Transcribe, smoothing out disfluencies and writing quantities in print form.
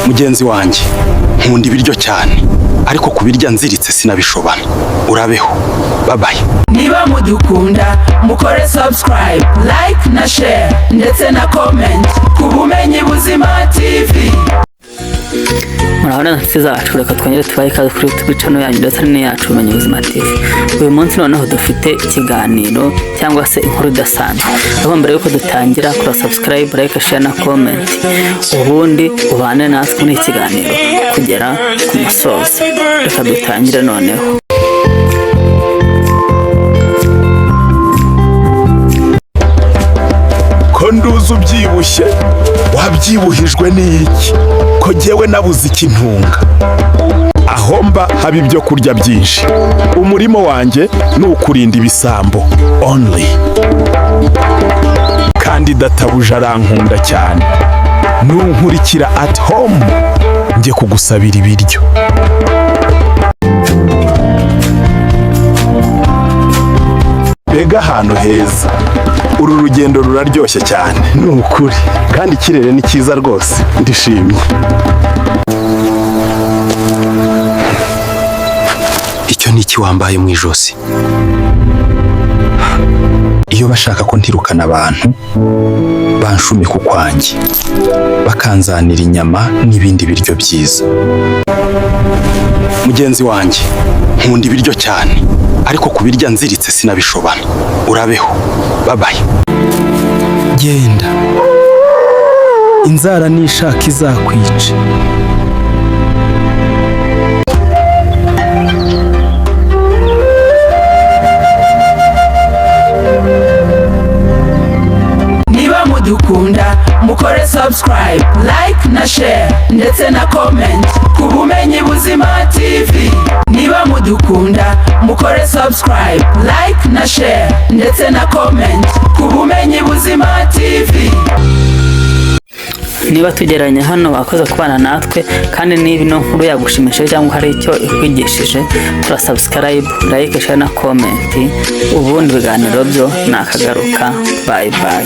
mugenzi wanjye nkunda ibiryo cyane ariko kubirya nziritse sinabishobora. Urabeho, babaye. Niba mudukunda mukore subscribe, like na share ndetse na comment ku Bumenyi Buzima TV. Murabona nziza zacu, reka twongere tubaye ikaze kuri YouTube channel yanyu ndetse n'iyacu Bumenyi Buzima TV. Uyu munsi noneho dufite ikiganiro cyangwa se inkuru idasanzwe. Aho mbere yuko dutangira kora subscribe, like, share na comment, ubundi ubane natwe muri ikiganiro kugera ku musozo. Reka dutangire noneho. Ko nduzi ubyibushye, wabyibuhijwe n'iki? Ko jyewe nabuze ikintunga. Aho mba haba ibyo kurya byinshi. Umurimo wanjye ni ukurinda ibisambo only. Kandi databuja arankunda cyane. Nunkurikira at home, njye kugusabira ibiryo. Mbega ahantu heza. Uru rugendo ruraryoshye cyane, ni ukuri. Kandi ikirere ni cyiza rwose, ndishimye. Icyo ni iki wambaye mu ijosi? Iyo bashaka ko ntirukana abantu, banshumika ukwanjye, bakanzanira inyama n'ibindi biryo byiza. Mugenzi wanjye nkunda ibiryo cyane ariko kubirya nziritse sinabishobora. Urabeho, babaye. Genda, inzara nishaka izakwica. Niba mudukunda mukore subscribe, like na share ndetse na comment ku Bumenyi Buzima TV. Niba mudukunda mukore subscribe, like na share ndetse na comment ku Bumenyi Buzima TV. Niba tugeranye hano wakoze kubana natwe, kandi niba ino nkuru yagushimishije cyangwa hari icyo ikwigishije, kora subscribe, like, share na comment, ubundi biganiro byo nakagaruka. Bye bye.